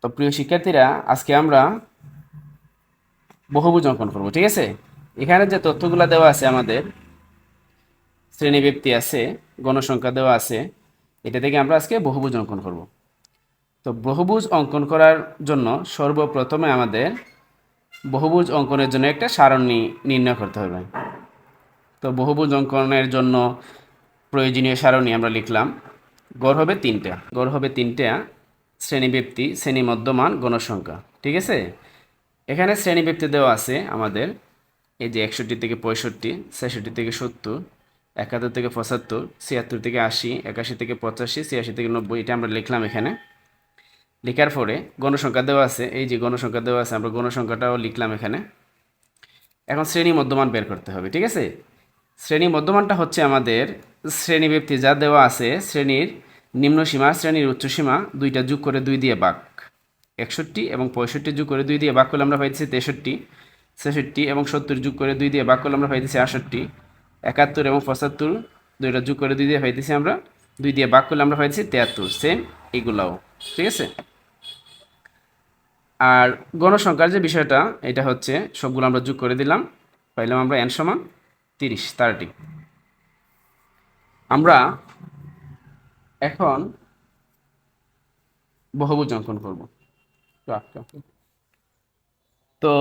তো প্রিয় শিক্ষার্থীরা, আজকে আমরা বহুভুজ অঙ্কন করব। ঠিক আছে, এখানে যে তথ্যগুলো দেওয়া আছে, আমাদের শ্রেণীব্যক্তি আছে, গণসংখ্যা দেওয়া আছে, এটা থেকে আমরা আজকে বহুভুজ অঙ্কন করব। তো বহুভুজ অঙ্কন করার জন্য সর্বপ্রথমে আমাদের বহুভুজ অঙ্কনের জন্য একটা সারণী নির্ণয় করতে হবে। তো বহুভুজ অঙ্কনের জন্য প্রয়োজনীয় সারণী আমরা লিখলাম। গড় হবে তিনটা, শ্রেণীব্যক্তি, শ্রেণী মধ্যমান, গণসংখ্যা। ঠিক আছে, এখানে শ্রেণীব্যক্তি দেওয়া আছে আমাদের, এই যে 61 থেকে 65, 66 থেকে 70, 71 থেকে 75, 76 থেকে 80, 81 থেকে 85, 86 থেকে 90, এটা আমরা লিখলাম এখানে। লেখার পরে গণসংখ্যা দেওয়া আছে, এই যে গণসংখ্যা দেওয়া আছে, আমরা গণসংখ্যাটাও লিখলাম এখানে। এখন শ্রেণী মধ্যমান বের করতে হবে। ঠিক আছে, শ্রেণী মধ্যমানটা হচ্ছে আমাদের শ্রেণীব্যক্তি যা দেওয়া আছে, শ্রেণীর নিম্নসীমা, শ্রেণীর উচ্চসীমা দুইটা যোগ করে 2 দিয়ে ভাগ। 61 এবং 65 যোগ করে 2 দিয়ে ভাগ করলে আমরা পাইতেছি 63, 66 এবং 70 যোগ করে 2 দিয়ে ভাগ করলে আমরা পাইতেছি 68, 71 এবং 75 দুইটা যোগ করে 2 দিয়ে পাইতেছি আমরা, 2 দিয়ে ভাগ করলে আমরা পাইতেছি 73। সেম এগুলাও। ঠিক আছে, আর গণসংখ্যার যে বিষয়টা, এটা হচ্ছে সবগুলো আমরা যোগ করে দিলাম, পাইলাম আমরা n সমান 30। আমরা এখন বহুভুজ অঙ্কন করব। তো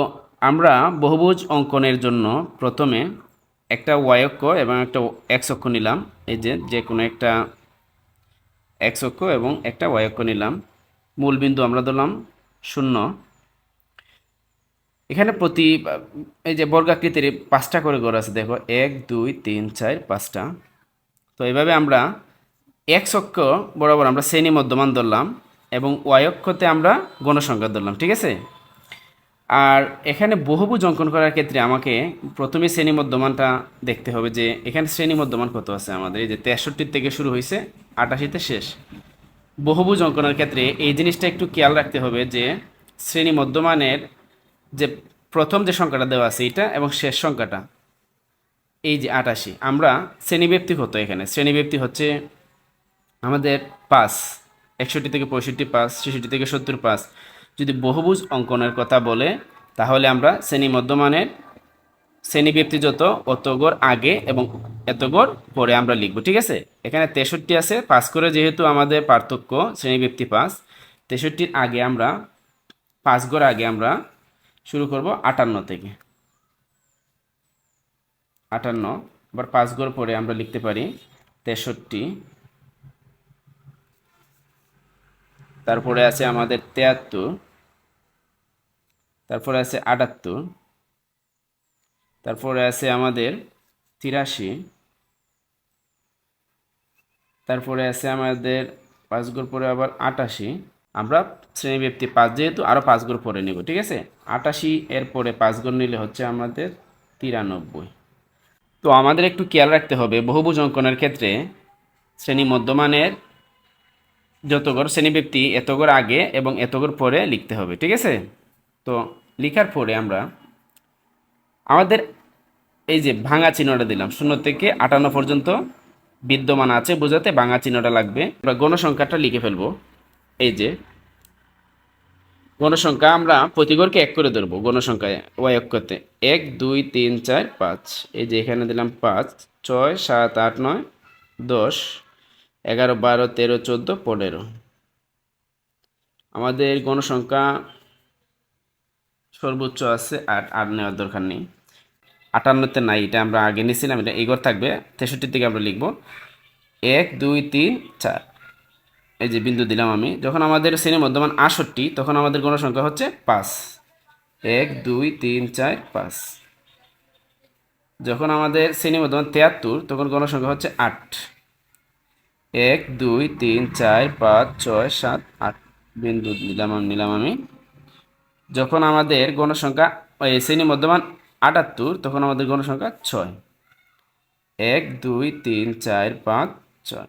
আমরা বহুভুজ অঙ্কনের জন্য প্রথমে একটা ওয়াই অক্ষ এবং একটা এক্স অক্ষ নিলাম। এই যে কোনো একটা এক্স অক্ষ এবং একটা ওয়াই অক্ষ নিলাম। মূল বিন্দু আমরা ধরলাম 0। এখানে প্রতি এই যে বর্গাকৃতির 5টা করে ঘর আছে, দেখো 1 2 3 4 5টা। তো এইভাবে আমরা এক্স অক্ষ বরাবর আমরা শ্রেণী মধ্যমান ধরলাম এবং ওয়াই অক্ষতে আমরা গণসংখ্যা ধরলাম। ঠিক আছে, আর এখানে বহুভুজ অঙ্কন করার ক্ষেত্রে আমাকে প্রথমে শ্রেণী মধ্যমানটা দেখতে হবে, যে এখানে শ্রেণী মধ্যমান কত আছে আমাদের। এই যে 63 থেকে শুরু হয়েছে, 88-তে শেষ। বহুভুজ অঙ্কনের ক্ষেত্রে এই জিনিসটা একটু খেয়াল রাখতে হবে, যে শ্রেণী মধ্যমানের যে প্রথম যে সংখ্যাটা দেওয়া আছে এটা এবং শেষ সংখ্যাটা, এই যে 88, আমরা শ্রেণীব্যক্তি কত, এখানে শ্রেণীব্যক্তি হচ্ছে আমাদের 5। 61 থেকে 65 5, 66 থেকে 70 5। যদি বহুভুজ অঙ্কনের কথা বলে, তাহলে আমরা শ্রেণী মধ্যমানের শ্রেণীব্যক্তি যত, অত গড় আগে এবং এত গড় পরে আমরা লিখব। ঠিক আছে, এখানে 63 আছে, 5 করে যেহেতু আমাদের পার্থক্য, শ্রেণীব্যক্তি 5, 63-র আগে আমরা 5 গড় আগে আমরা শুরু করব 58 থেকে। 58, আবার 5 গড় পরে আমরা লিখতে পারি 63। তারপরে আছে আমাদের 73, তারপরে আছে 78, তারপরে আছে আমাদের 83, তারপরে আছে আমাদের 5 ঘর পরে আবার 88। আমরা শ্রেণীব্যক্তি 5 যেহেতু আরও 5 ঘর পরে নেব। ঠিক আছে, 88 এর পরে 5 ঘর নিলে হচ্ছে আমাদের 93। তো আমাদের একটু খেয়াল রাখতে হবে, বহুভুজ অঙ্কনের ক্ষেত্রে শ্রেণী মধ্যমানের যত ঘর শ্রেণীব্যক্তি এত ঘর আগে এবং এত ঘর পরে লিখতে হবে। ঠিক আছে, তো লিখার পরে আমরা আমাদের এই যে ভাঙা চিহ্নটা দিলাম, 0 থেকে 58 পর্যন্ত বিদ্যমান আছে বোঝাতে ভাঙা চিহ্নটা লাগবে। আমরা গণসংখ্যাটা লিখে ফেলবো। এই যে গণসংখ্যা আমরা প্রতি ঘরকে 1 করে ধরবো। গণসংখ্যায় ওয়াই অক্ষতে 1 2 3 4 5, এই যে এখানে দিলাম 5, 6 7 8 9 10 11 12 13 14 15। আমাদের গণসংখ্যা সর্বোচ্চ আছে 8, 8 নেওয়ার দরকার নেই। 58-তে নাই, এটা আমরা আগে নিয়েছিলাম, এটা এই ঘর থাকবে। 63 থেকে আমরা লিখবো 1 2 3 4, এই যে বিন্দু দিলাম আমি। যখন আমাদের শ্রেণী মধ্যমান 68, তখন আমাদের গণসংখ্যা হচ্ছে 5। 1 2 3 4 5। যখন আমাদের শ্রেণী মধ্যমান 73, তখন গণসংখ্যা হচ্ছে 8। 1 2 3 4 5 6 7 8 বিন্দু নিলাম আমি। যখন আমাদের গণসংখ্যা শ্রেণী মধ্যমান 78, তখন আমাদের গণসংখ্যা 6। 1 2 3 4 5 6।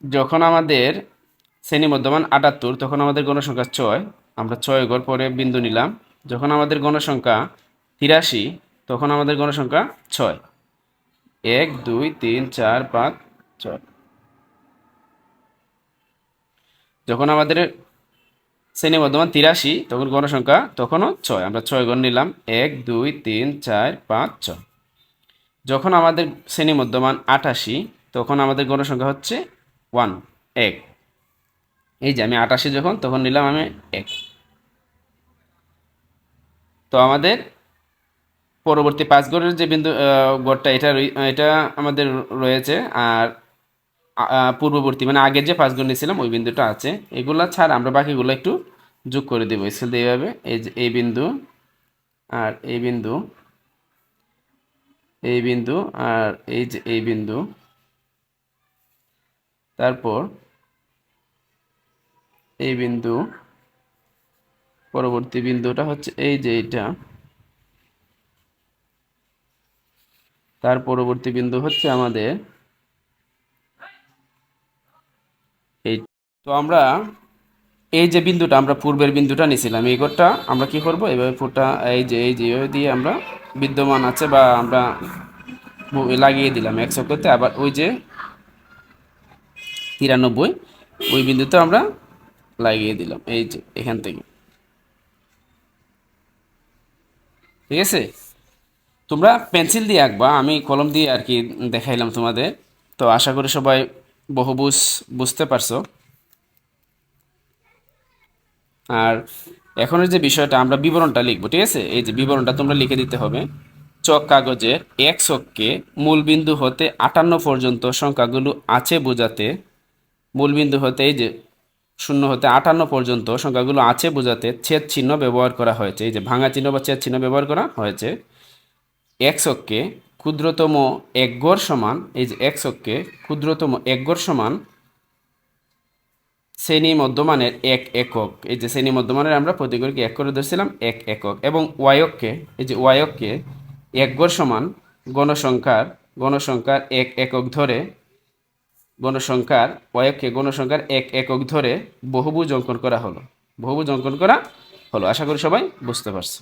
যখন আমাদের শ্রেণী মধ্যমান 78, তখন আমাদের গণসংখ্যা 6, আমরা 6 ঘর পরে বিন্দু নিলাম। যখন আমাদের গণসংখ্যা 83, তখন আমাদের গণসংখ্যা 6। 1 2 3 4 5 6। যখন আমাদের শ্রেণী মধ্যমান 83, তখন গণসংখ্যা তখনও 6, আমরা 6 গণ নিলাম, 1 2 3 4 5 6। যখন আমাদের শ্রেণী মধ্যমান 88, তখন আমাদের গণসংখ্যা হচ্ছে 1 এই যে আমি 88 যখন তখন নিলাম আমি 1। তো আমাদের পরবর্তী 5 গড়ের যে বিন্দু গড়টা এটা আমাদের রয়েছে, আর পূর্ববর্তী মানে আগের যে 5 গড় নিয়েছিলাম ওই বিন্দুটা আছে। এগুলা ছাড়া আমরা বাকিগুলো একটু যোগ করে দেবো স্কেল দিয়ে এইভাবে, এই যে এই বিন্দু আর এই বিন্দু, এই বিন্দু আর এই যে এই বিন্দু, তারপর এই বিন্দু, পরবর্তী বিন্দুটা হচ্ছে এই যে এইটা, তার পরবর্তী বিন্দু হচ্ছে আমাদের এই। তো আমরা এই যে বিন্দুটা আমরা পূর্বের বিন্দুটা নিয়েছিলাম, এই ঘরটা আমরা কি করব, এইভাবে ফুটা এই যে এইভাবে দিয়ে আমরা বিদ্যমান আছে বা আমরা লাগিয়ে দিলাম এক চক্করতে। আবার ওই যে 93 ওই বিন্দুতে আমরা লাগিয়ে দিলাম এই যে এখান থেকে, ঠিক আছে। তোমরা পেন্সিল দিয়ে আঁকবা, আমি কলম দিয়ে আর কি দেখাইলাম তোমাদের। তো আশা করি সবাই বহুভুজ বুঝতে পারছো। আর এখনের যে বিষয়টা আমরা বিবরণটা লিখবো, ঠিক আছে, এই যে বিবরণটা তোমরা লিখে দিতে হবে। চক কাগজের এক চককে মূলবিন্দু হতে 58 পর্যন্ত সংখ্যাগুলো আছে বোঝাতে, মূলবিন্দু হতে এই যে 0 হতে 58 পর্যন্ত সংখ্যাগুলো আছে বোঝাতে ছেদ চিহ্ন ব্যবহার করা হয়েছে। এই যে ভাঙা চিহ্ন বা ছেদ চিহ্ন ব্যবহার করা হয়েছে। এক চককে ক্ষুদ্রতম এক গড় সমান, এই যে এক চককে ক্ষুদ্রতম এক গড় সমান শ্রেণী মধ্যমানের 1 একক, এই যে শ্রেণী মধ্যমানের আমরা প্রতি গড়কে 1 করে ধরছিলাম, 1 একক। এবং ওয়াইককে, এই যে ওয়াইককে এক গড় সমান গণসংখ্যার 1 একক ধরে, গণসংখ্যার ওয়াইককে গণসংখ্যার 1 একক ধরে বহুভুজ অঙ্কন করা হলো, বহুভুজ অঙ্কন করা হলো। আশা করি সবাই বুঝতে পারছো।